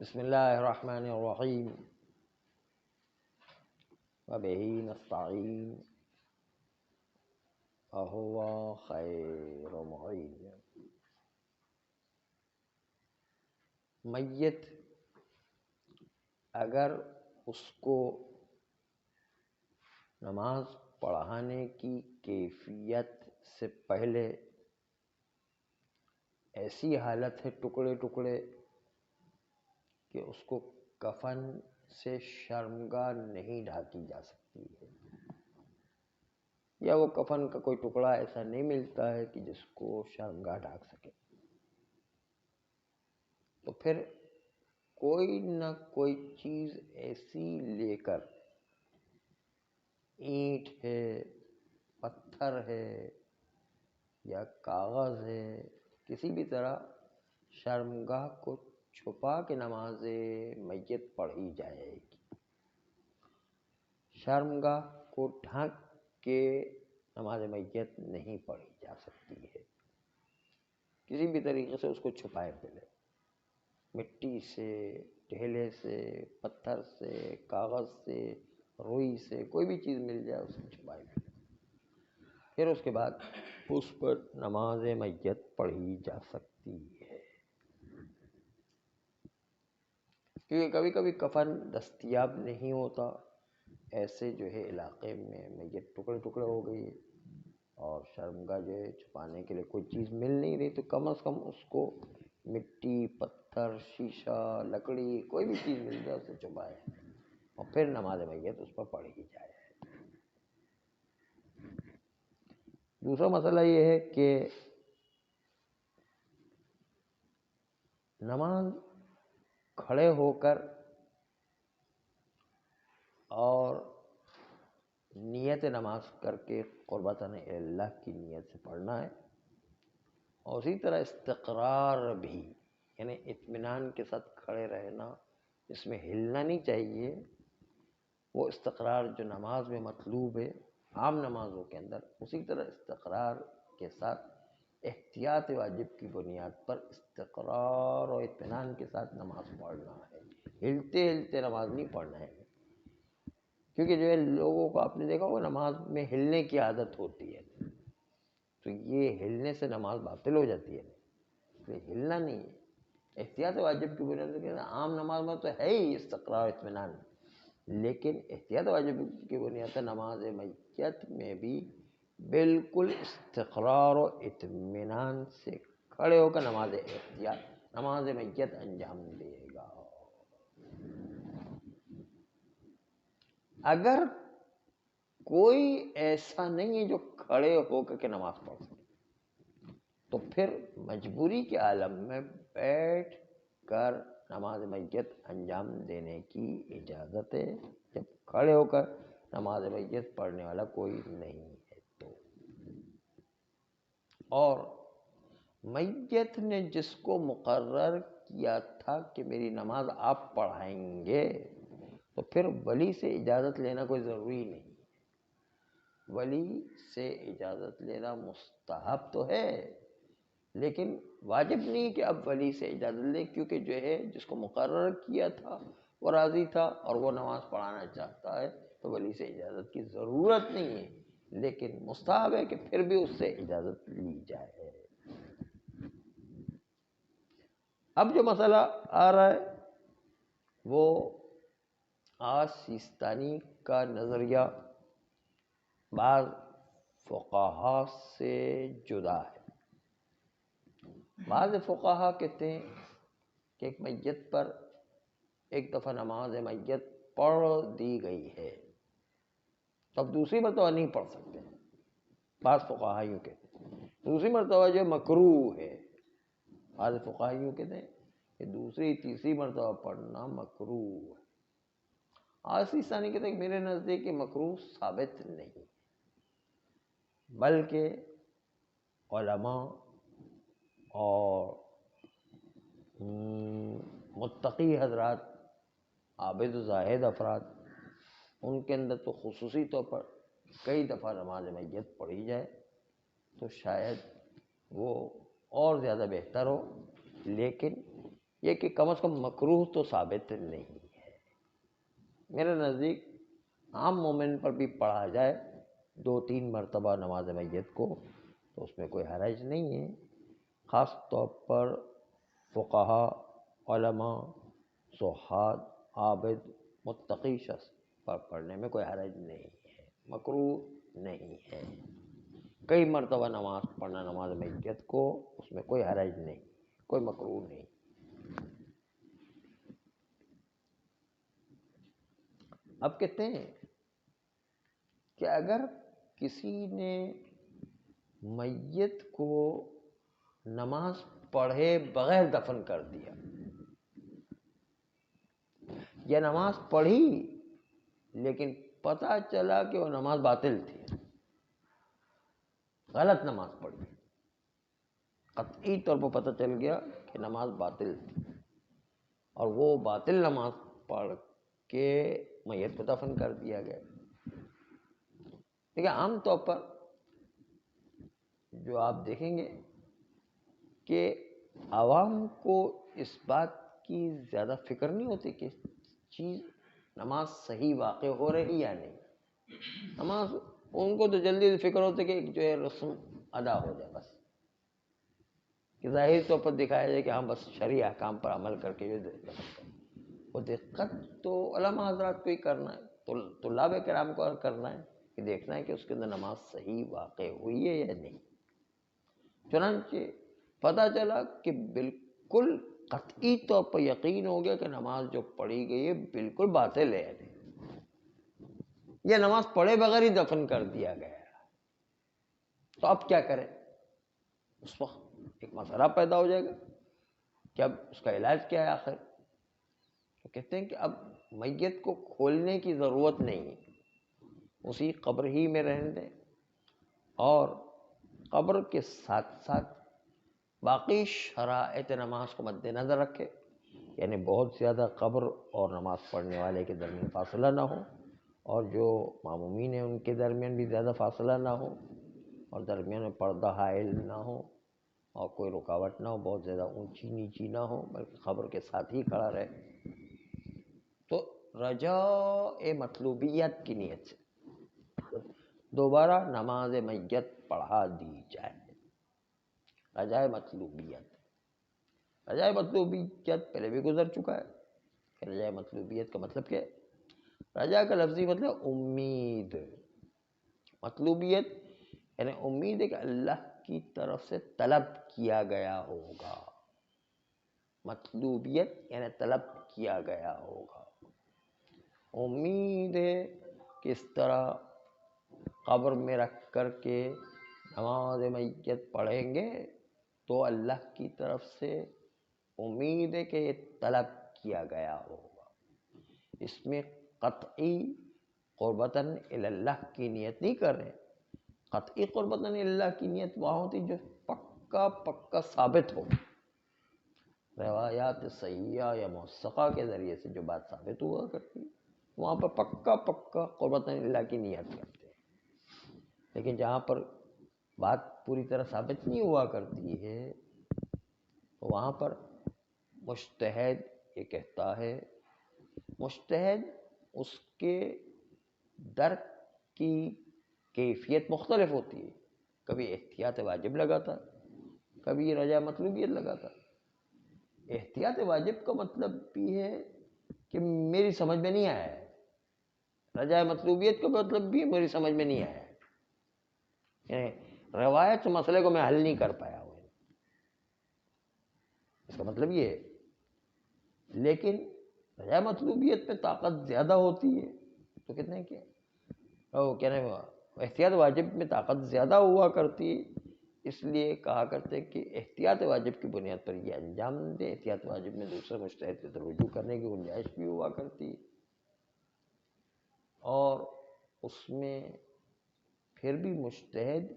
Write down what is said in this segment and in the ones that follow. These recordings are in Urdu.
بسم اللہ الرحمن الرحیم وبہ نستعین وہو خیر معین۔ میت اگر اس کو نماز پڑھانے کی کیفیت سے پہلے ایسی حالت ہے ٹکڑے ٹکڑے کہ اس کو کفن سے شرمگاہ نہیں ڈھانکی جا سکتی ہے، یا وہ کفن کا کوئی ٹکڑا ایسا نہیں ملتا ہے کہ جس کو شرمگاہ ڈھانک سکے، تو پھر کوئی نہ کوئی چیز ایسی لے کر، اینٹ ہے، پتھر ہے یا کاغذ ہے، کسی بھی طرح شرمگاہ کو چھپا کے نماز میت پڑھی جائے گی۔ شرمگاہ کو ڈھانک کے نماز میت نہیں پڑھی جا سکتی ہے، کسی بھی طریقے سے اس کو چھپائے پہلے، مٹی سے، ڈھیلے سے، پتھر سے، کاغذ سے، روئی سے، کوئی بھی چیز مل جائے اسے چھپائے پہلے، پھر اس کے بعد اس پر نماز میت پڑھی جا سکتی ہے۔ کیونکہ کبھی کبھی کفن دستیاب نہیں ہوتا، ایسے جو ہے علاقے میں میت ٹکڑے ٹکڑے ہو گئی اور شرمگاہ جو ہے چھپانے کے لیے کوئی چیز مل نہیں رہی، تو کم از کم اس کو مٹی، پتھر، شیشہ، لکڑی، کوئی بھی چیز مل جائے اسے چھپائے اور پھر نماز میت اس پر پڑھی جائے۔ دوسرا مسئلہ یہ ہے کہ نماز کھڑے ہو کر اور نیت نماز کر کے قربتاً اللہ کی نیت سے پڑھنا ہے، اور اسی طرح استقرار بھی، یعنی اطمینان کے ساتھ کھڑے رہنا، اس میں ہلنا نہیں چاہیے۔ وہ استقرار جو نماز میں مطلوب ہے عام نمازوں کے اندر، اسی طرح استقرار کے ساتھ احتیاط واجب کی بنیاد پر استقرار اور اطمینان کے ساتھ نماز پڑھنا ہے، ہلتے ہلتے نماز نہیں پڑھنا ہے۔ کیونکہ جو ہے لوگوں کو آپ نے دیکھا ہوگا نماز میں ہلنے کی عادت ہوتی ہے، تو یہ ہلنے سے نماز باطل ہو جاتی ہے، تو ہلنا نہیں ہے۔ احتیاط واجب کی بنیاد پر عام نماز میں تو ہے ہی استقرار اطمینان، لیکن احتیاط واجب کی بنیاد پر نماز میت میں بھی بالکل استقرار و اطمینان سے کھڑے ہو کر نماز میت انجام دے گا۔ اگر کوئی ایسا نہیں ہے جو کھڑے ہو کر کے نماز پڑھ سکے، تو پھر مجبوری کے عالم میں بیٹھ کر نماز میت انجام دینے کی اجازت ہے، جب کھڑے ہو کر نماز میت پڑھنے والا کوئی نہیں ہے تو۔ اور میت نے جس کو مقرر کیا تھا کہ میری نماز آپ پڑھائیں گے، تو پھر ولی سے اجازت لینا کوئی ضروری نہیں، ولی سے اجازت لینا مستحب تو ہے، لیکن واجب نہیں کہ اب ولی سے اجازت لے، کیونکہ جو ہے جس کو مقرر کیا تھا وہ راضی تھا اور وہ نماز پڑھانا چاہتا ہے، تو ولی سے اجازت کی ضرورت نہیں ہے، لیکن مستحب ہے کہ پھر بھی اس سے اجازت لی جائے۔ اب جو مسئلہ آ رہا ہے وہ آج سیستانی کا نظریہ بعض فقہا سے جدا ہے۔ بعض فقہا کہتے ہیں کہ ایک میت پر ایک دفعہ نماز میت پڑھ دی گئی ہے تو اب دوسری مرتبہ نہیں پڑھ سکتے۔ بعض فقہا یوں کہتے ہیں دوسری مرتبہ جو مکروہ ہے، بعض فقہا یوں کہتے ہیں کہ دوسری تیسری مرتبہ پڑھنا مکروہ ہے۔ آج سیستانی کہتے ہیں کہ میرے نزدیک مکروہ ثابت نہیں، بلکہ علماء اور متقی حضرات، عابد و زاہد افراد، ان کے اندر تو خصوصی طور پر کئی دفعہ نماز میت پڑھی جائے تو شاید وہ اور زیادہ بہتر ہو، لیکن یہ کہ کم از کم مکروہ تو ثابت نہیں ہے۔ میرے نزدیک عام مومن پر بھی پڑھا جائے 2-3 مرتبہ نماز میت کو تو اس میں کوئی حرج نہیں ہے، خاص طور پر فقہا، علماء، زہاد، عابد، متقی شخص پر پڑھنے میں کوئی حرج نہیں ہے، مکروہ نہیں ہے۔ کئی مرتبہ نماز پڑھنا نماز میت کو، اس میں کوئی حرج نہیں، کوئی مکروہ نہیں۔ اب کہتے ہیں کہ اگر کسی نے میت کو نماز پڑھے بغیر دفن کر دیا، یا نماز پڑھی لیکن پتہ چلا کہ وہ نماز باطل تھی، غلط نماز پڑھی، قطعی طور پر پتہ چل گیا کہ نماز باطل تھی، اور وہ باطل نماز پڑھ کے میت کو دفن کر دیا گیا۔ دیکھیں عام طور پر جو آپ دیکھیں گے کہ عوام کو اس بات کی زیادہ فکر نہیں ہوتی کہ چیز نماز صحیح واقع ہو رہی یا نہیں۔ نماز ان کو تو جلدی فکر ہوتی کہ جو ہے رسم ادا ہو جائے، بس کہ ظاہری طور پر دکھایا جائے کہ ہاں بس شرعی احکام پر عمل کر کے وہ دقت تو علماء حضرات کو ہی کرنا ہے، طلاب کرام کو کرنا ہے کہ دیکھنا ہے کہ اس کے اندر نماز صحیح واقع ہوئی ہے یا نہیں۔ چنانچہ پتہ چلا کہ بالکل قطعی طور پر یقین ہو گیا کہ نماز جو پڑھی گئی ہے بالکل باطل ہے، یہ نماز پڑھے بغیر ہی دفن کر دیا گیا، تو اب کیا کریں؟ اس وقت ایک مسئلہ پیدا ہو جائے گا کہ اب اس کا علاج کیا ہے آخر؟ تو کہتے ہیں کہ اب میت کو کھولنے کی ضرورت نہیں ہے، اسی قبر ہی میں رہنے دیں، اور قبر کے ساتھ ساتھ باقی شرائط نماز کو مد نظر رکھے، یعنی بہت زیادہ قبر اور نماز پڑھنے والے کے درمیان فاصلہ نہ ہو، اور جو معمومین ہیں ان کے درمیان بھی زیادہ فاصلہ نہ ہو، اور درمیان میں پردہ حائل نہ ہو، اور کوئی رکاوٹ نہ ہو، بہت زیادہ اونچی نیچی نہ ہو، بلکہ قبر کے ساتھ ہی کھڑا رہے، تو رجاء مطلوبیت کی نیت سے دوبارہ نماز میت پڑھا دی جائے۔ رجاء مطلوبیت، رجاء مطلوبیت پہلے بھی گزر چکا ہے کہ رجاء مطلوبیت کا مطلب کیا ہے؟ رجاء کا لفظی مطلب امید، مطلوبیت یعنی امید ہے کہ اللہ کی طرف سے طلب کیا گیا ہوگا، مطلوبیت یعنی طلب کیا گیا ہوگا، امید ہے کہ اس طرح قبر میں رکھ کر کے نماز میت پڑھیں گے تو اللہ کی طرف سے امید ہے کہ یہ طلب کیا گیا ہوگا۔ اس میں قطعی قربتاً اللہ کی نیت نہیں کر رہے، قطعی قربتاً اللہ کی نیت وہاں ہوتی جو پکا ثابت ہو، روایات صحیحہ یا موثقہ کے ذریعے سے جو بات ثابت ہوا کرتی وہاں پر پکا قربتاً اللہ کی نیت کرتے ہیں۔ لیکن جہاں پر بات پوری طرح ثابت نہیں ہوا کرتی ہے تو وہاں پر مجتہد یہ کہتا ہے، مجتہد اس کے درک کی کیفیت مختلف ہوتی ہے، کبھی احتیاط واجب لگاتا، کبھی رجاء مطلوبیت لگاتا۔ احتیاط واجب کا مطلب بھی ہے کہ میری سمجھ میں نہیں آیا ہے، رجاء مطلوبیت کا مطلب بھی میری سمجھ میں نہیں آیا ہے، یعنی روایت سے مسئلے کو میں حل نہیں کر پایا ہوں، اس کا مطلب یہ ہے۔ لیکن رجاء مطلوبیت پہ طاقت زیادہ ہوتی ہے تو کہتے ہیں کہ احتیاط واجب میں طاقت زیادہ ہوا کرتی ہے، اس لیے کہا کرتے کہ احتیاط واجب کی بنیاد پر یہ انجام دے، احتیاط واجب میں دوسرے مجتہد کی طرف رجوع کرنے کی گنجائش بھی ہوا کرتی، اور اس میں پھر بھی مجتہد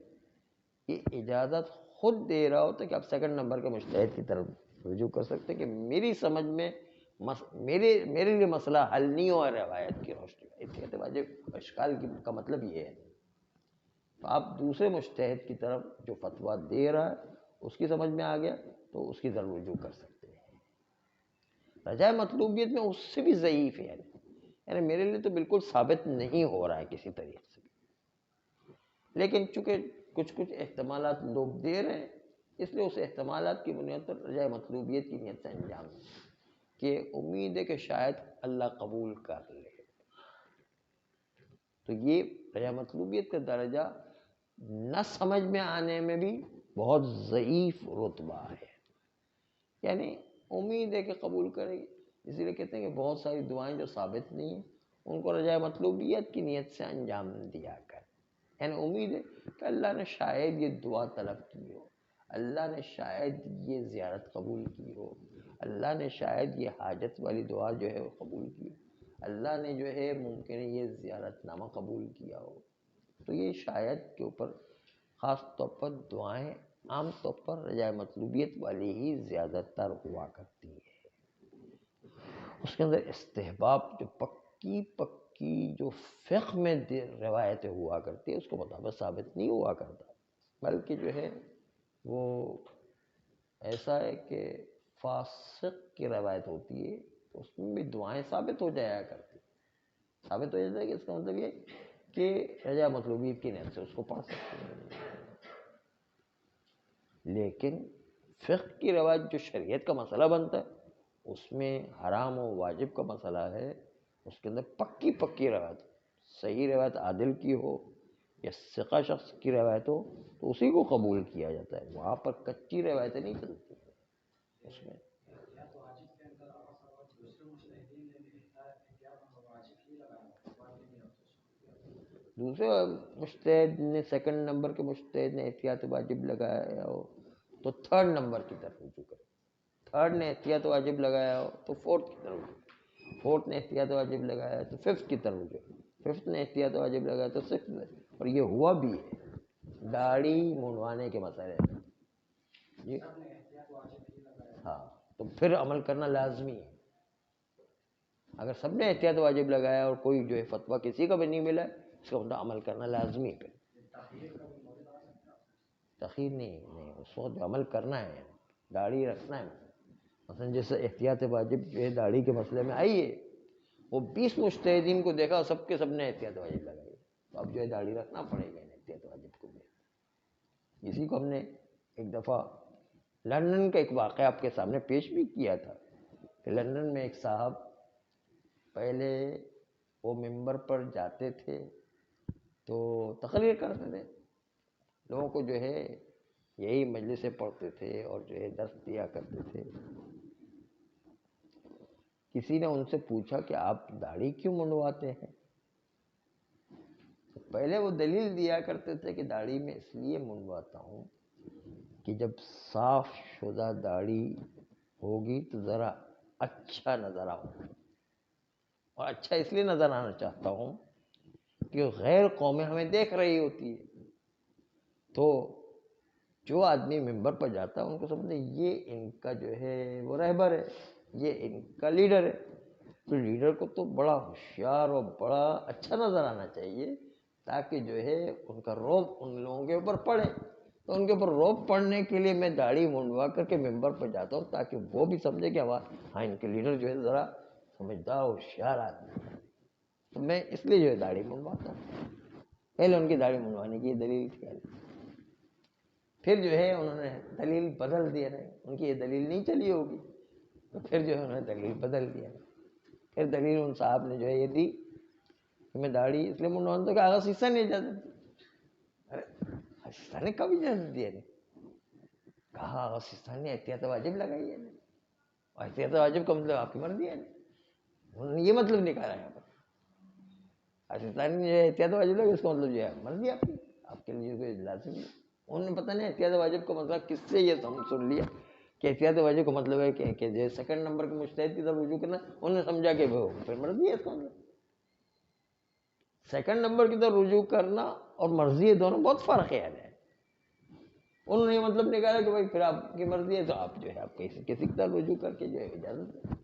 یہ اجازت خود دے رہا ہوتا ہے کہ آپ سیکنڈ نمبر کے مجتہد کی طرف رجوع کر سکتے کہ میری سمجھ میں میرے لیے مسئلہ حل نہیں ہوا روایت کی روشنی میں۔ احتیاط واجب اشکال کا مطلب یہ ہے، تو آپ دوسرے مجتہد کی طرف جو فتویٰ دے رہا ہے اس کی سمجھ میں آ گیا تو اس کی طرف رجوع کر سکتے ہیں۔ رجائے مطلوبیت میں اس سے بھی ضعیف ہے، یعنی میرے لیے تو بالکل ثابت نہیں ہو رہا ہے کسی طریقے سے، لیکن چونکہ کچھ احتمالات لوگ دے رہے ہیں، اس لیے اس احتمالات کی بنیاد پر رجائے مطلوبیت کی نیت سے انجام دیں کہ امید ہے کہ شاید اللہ قبول کر لے۔ تو یہ رجائے مطلوبیت کا درجہ نہ سمجھ میں آنے میں بھی بہت ضعیف رتبہ ہے، یعنی امید ہے کہ قبول کرے گی، اسی لیے کہتے ہیں کہ بہت ساری دعائیں جو ثابت نہیں ہیں ان کو رجائے مطلوبیت کی نیت سے انجام دیا کر، یعنی امید ہے کہ اللہ نے شاید یہ دعا طلب کی ہو، اللہ نے شاید یہ زیارت قبول کی ہو، اللہ نے شاید یہ حاجت والی دعا جو ہے وہ قبول کی ہو، اللہ نے جو ہے ممکن ہے یہ زیارت نامہ قبول کیا ہو۔ تو یہ شاید کے اوپر خاص طور پر دعائیں عام طور پر رجائے مطلوبیت والی ہی زیادہ تر ہوا کرتی ہے۔ اس کے اندر استحباب جو پکی جو فقہ میں روایتیں ہوا کرتی ہے اس کو مطابق ثابت نہیں ہوا کرتا، بلکہ جو ہے وہ ایسا ہے کہ فاسق کی روایت ہوتی ہے تو اس میں بھی دعائیں ثابت ہو جایا کرتی، ثابت ہو جاتا ہے کہ اس کا مطلب یہ کہ رجا مطلوبیت کی نیت سے اس کو پڑھ سکتے ہیں۔ لیکن فقہ کی روایت جو شریعت کا مسئلہ بنتا ہے اس میں حرام و واجب کا مسئلہ ہے، اس کے اندر پکی روایت، صحیح روایت عادل کی ہو یا ثقہ شخص کی روایت ہو تو اسی کو قبول کیا جاتا ہے، وہاں پر کچی روایتیں نہیں چلتی اس میں۔ دوسرے مجتہد نے سیکنڈ نمبر کے مجتہد نے احتیاط واجب لگایا ہو تو تھرڈ نمبر کی طرف رجوع کرے، تھرڈ نے احتیاط واجب لگایا ہو تو فورتھ کی طرف رجوع، فورتھ نے احتیاط واجب لگایا تو ففتھ کی طرف رجوع، ففتھ نے احتیاط واجب لگایا تو سکس، اور یہ ہوا بھی ہے داڑھی منڈوانے کے مسئلے جی ہاں، تو پھر عمل کرنا لازمی ہے۔ اگر سب نے احتیاط واجب لگایا اور کوئی جو ہے فتویٰ کسی کا بھی نہیں ملا اس کا مطلب عمل کرنا لازمی ہے۔ تاخیر نہیں اس وقت عمل کرنا ہے، داڑھی رکھنا ہے۔ مثلا جیسے احتیاط واجب جو ہے داڑھی کے مسئلے میں آئی ہے، وہ 20 مجتہدین کو دیکھا سب کے سب نے احتیاط واجب لگائی، تو اب جو ہے داڑھی رکھنا پڑے گا احتیاط واجب کو بھی۔ اسی کو ہم نے ایک دفعہ لندن کا ایک واقعہ آپ کے سامنے پیش بھی کیا تھا کہ لندن میں ایک صاحب پہلے وہ ممبر پر جاتے تھے تو تقریر کرتے تھے، لوگوں کو جو ہے یہی مجلسیں پڑھتے تھے اور جو ہے درس دیا کرتے تھے۔ کسی نے ان سے پوچھا کہ آپ داڑھی کیوں منڈواتے ہیں؟ پہلے وہ دلیل دیا کرتے تھے کہ داڑھی میں اس لیے منڈواتا ہوں کہ جب صاف شدہ داڑھی ہوگی تو ذرا اچھا نظر آؤں، اور اچھا اس لیے نظر آنا چاہتا ہوں کہ غیر قومیں ہمیں دیکھ رہی ہوتی ہے، تو جو آدمی ممبر پر جاتا ہے ان کو سمجھتے یہ ان کا جو ہے وہ رہبر ہے، یہ ان کا لیڈر ہے، تو لیڈر کو تو بڑا ہوشیار اور بڑا اچھا نظر آنا چاہیے تاکہ جو ہے ان کا روب ان لوگوں کے اوپر پڑے۔ تو ان کے اوپر روب پڑنے کے لیے میں داڑھی منڈوا کر کے ممبر پر جاتا ہوں تاکہ وہ بھی سمجھے کہ ہاں ان کے لیڈر جو ہے ذرا سمجھدار ہوشیار آدمی ہے، تو میں اس لیے جو ہے داڑھی منڈواتا ہوں۔ پہلے ان کی داڑھی منڈوانے کی یہ دلیل تھی، پھر جو ہے انہوں نے دلیل بدل دیا، ان کی یہ دلیل نہیں چلی ہوگی تو پھر جو ہے انہوں نے دلیل بدل دیا، پھر دلیل ان صاحب نے جو ہے یہ دی کہ میں داڑھی اس لیے منڈواتا ہوں کہ آغا سیسا نے اجازت دی۔ ارے سیسا نے کب اجازت دیا؟ کہا آغا سیسا نے احتیاط واجب لگائی ہے، احتیاط واجب کا مطلب آپ کی مرضی ہے، انہوں نے یہ مطلب نکالا یہاں پر سیسا نے جو ہے احتیاط واجب لگائی اس کا مطلب جو ہے مرضی آپ کی، آپ کے لیے کوئی لازم نہیں۔ انہوں نے پتہ نہیں احتیاط واجب کا مطلب کس سے یہ سن لیا کہ احتیاط واجب کا مطلب ہے کہ جو سیکنڈ نمبر کے مجتہد کی طرف رجوع کرنا، انہوں نے سمجھا کہ وہ پھر مرضی ہے اس کا مطلب۔ سیکنڈ نمبر کی طرف رجوع کرنا اور مرضی دونوں بہت فرق ہے۔ انہوں نے یہ مطلب نکالا کہ بھائی پھر آپ کی مرضی ہے تو آپ جو ہے آپ کسی کی طرف رجوع کر کے جو ہے اجازت دیں۔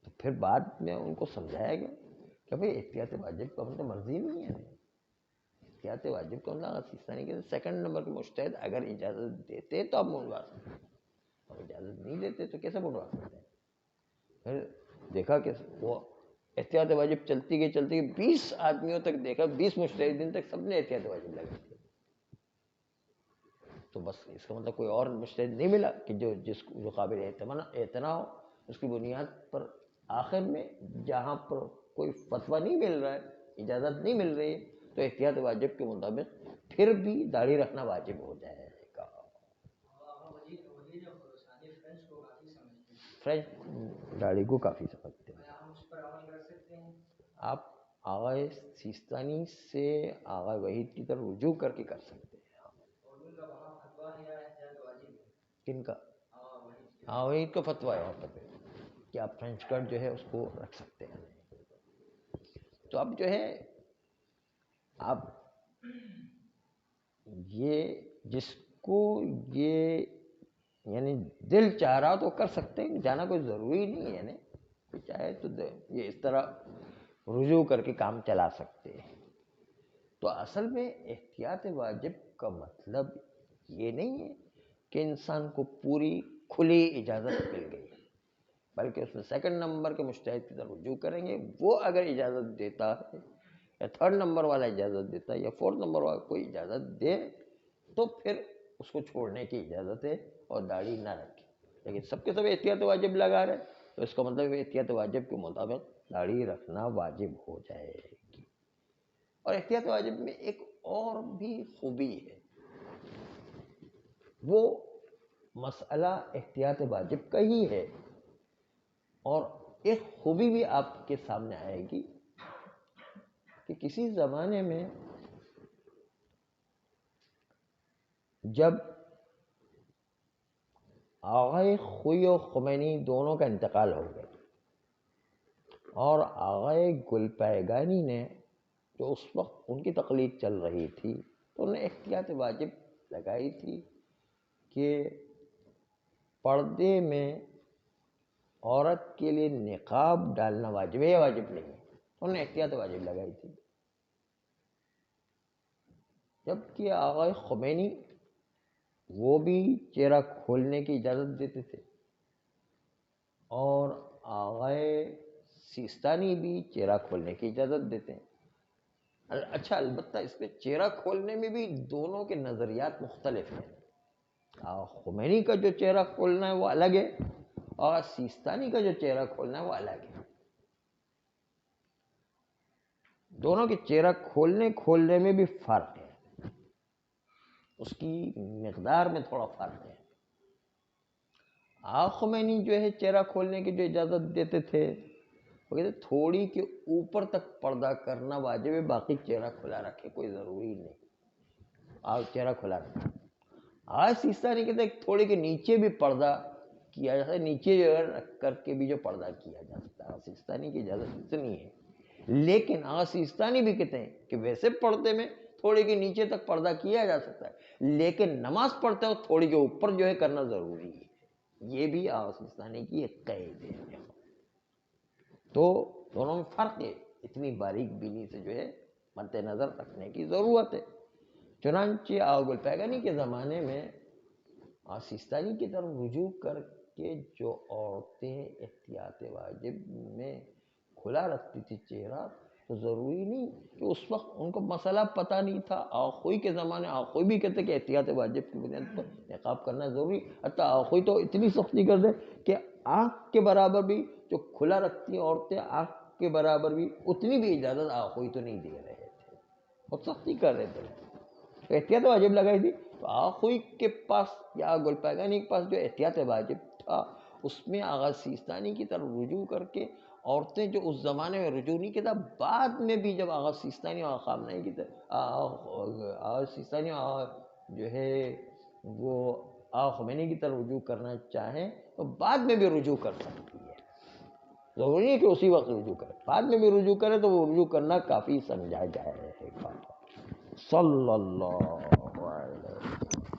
تو پھر بعد میں ان کو سمجھایا گیا کہ بھائی احتیاط واجب کا مطلب مرضی نہیں ہے، احتیاط واجب کا مطلب سیسا نہیں کہ سیکنڈ نمبر کے مجتہد اگر اجازت دیتے تو آپ منڈوا سکتے، اور اجازت نہیں دیتے تو کیسے بڑھوا سکتے ہیں؟ پھر دیکھا کہ وہ احتیاط واجب چلتی گئی 20 آدمیوں تک دیکھا، 20 مجتہدین تک سب نے احتیاط واجب لگا دی. تو بس اس کا مطلب کوئی اور مجتہد نہیں ملا کہ جو قابل اعتنا ہو. اس کی بنیاد پر آخر میں جہاں پر کوئی فتویٰ نہیں مل رہا ہے، اجازت نہیں مل رہی ہے، تو احتیاط واجب کے مطابق پھر بھی داڑھی رکھنا واجب ہو جائے گا. فرینچ داڑھی کو کافی سمجھتے ہیں. آپ آغا سیستانی سے آغا وحید کی طرف رجوع کر کے کر سکتے ہیں. کن کا؟ آغا وحید کا فتویٰ ہے وہاں پر کہ آپ فرینچ کٹ جو ہے اس کو رکھ سکتے ہیں. تو اب جو ہے آپ یہ جس کو یہ یعنی دل چاہ رہا تو کر سکتے ہیں، جانا کوئی ضروری نہیں ہے. یعنی چاہے تو یہ اس طرح رجوع کر کے کام چلا سکتے ہیں. تو اصل میں احتیاط واجب کا مطلب یہ نہیں ہے کہ انسان کو پوری کھلی اجازت مل گئی، بلکہ اس میں سیکنڈ نمبر کے مجتہد کی طرف رجوع کریں گے. وہ اگر اجازت دیتا ہے یا تھرڈ نمبر والا اجازت دیتا ہے یا فورتھ نمبر والا کوئی اجازت دے تو پھر اس کو چھوڑنے کی اجازت ہے اور داڑھی نہ رکھے. لیکن سب کے سب احتیاط واجب لگا رہے تو اس کا مطلب احتیاط واجب کے مطابق داڑھی رکھنا واجب ہو جائے گی. اور احتیاط واجب میں ایک اور بھی خوبی ہے، وہ مسئلہ احتیاط واجب کا ہی ہے. اور ایک خوبی بھی آپ کے سامنے آئے گی کہ کسی زمانے میں جب آغا خوئی و خمینی دونوں کا انتقال ہو گیا اور آغا گلپائگانی نے جو اس وقت ان کی تقلید چل رہی تھی تو انہوں نے احتیاط واجب لگائی تھی کہ پردے میں عورت کے لیے نقاب ڈالنا واجب ہے یا واجب نہیں ہے. انہوں نے احتیاط واجب لگائی تھی. جبکہ آغا خمینی وہ بھی چہرہ کھولنے کی اجازت دیتے تھے اور آغا سیستانی بھی چہرہ کھولنے کی اجازت دیتے ہیں. اچھا البتہ اس میں چہرہ کھولنے میں بھی دونوں کے نظریات مختلف ہیں. آغا خمینی کا جو چہرہ کھولنا ہے وہ الگ ہے، اور سیستانی کا جو چہرہ کھولنا ہے وہ الگ ہے. دونوں کے چہرہ کھولنے میں بھی فرق ہے، اس کی مقدار میں تھوڑا فرق ہے. آغا خمینی جو ہے چہرہ کھولنے کی جو اجازت دیتے تھے وہ کہتے تھوڑی کے اوپر تک پردہ کرنا واجب ہے، باقی چہرہ کھلا رکھے کوئی ضروری نہیں. چہرہ کھلا رکھے. آج سیستانی کہتے ہیں تھوڑے کے نیچے بھی پردہ کیا جاتا ہے، نیچے رکھ کر کے بھی جو پردہ کیا جا سکتا ہے. سیستانی کی اجازت اتنی ہے. لیکن سیستانی بھی کہتے ہیں کہ ویسے پردے میں تھوڑے کے نیچے تک پردہ کیا جا سکتا ہے، لیکن نماز پڑھتے ہو تھوڑی کے اوپر جو ہے کرنا ضروری ہے. یہ بھی سیستانی کی ایک قید ہے. تو دونوں میں فرق ہے، اتنی باریک بینی سے جو ہے مد نظر رکھنے کی ضرورت ہے. چنانچہ آغا گلپائگانی کے زمانے میں سیستانی کی طرف رجوع کر کے جو عورتیں احتیاط واجب میں کھلا رکھتی تھی چہرہ، تو ضروری نہیں کہ اس وقت ان کو مسئلہ پتہ نہیں تھا. آخوئی کے زمانے آخوئی بھی کہتے کہ احتیاط واجب کی بنیاد پر نقاب کرنا ضروری. حتیٰ آخوئی تو اتنی سختی کر دے کہ آنکھ کے برابر بھی جو کھلا رکھتی عورتیں آنکھ کے برابر بھی اتنی بھی اجازت آخوئی تو نہیں دے رہے تھے، بہت سختی کر رہے تھے. تو احتیاط واجب لگائی تھی. تو آخوئی کے پاس یا گلپائگانی کے پاس جو احتیاط واجب تھا اس میں آغا سیستانی کی طرف رجوع کر کے عورتیں جو اس زمانے میں رجوع نہیں کیا، بعد میں بھی جب آغا سیستانی اور خامنہئی کی طرف آغا سیستانی جو ہے وہ آغا خمینی کی طرف رجوع کرنا چاہیں تو بعد میں بھی رجوع کر سکتی ہے. ضروری نہیں کہ اسی وقت رجوع کرے، بعد میں بھی رجوع کرے تو وہ رجوع کرنا کافی سمجھا جائے گا. صلی اللہ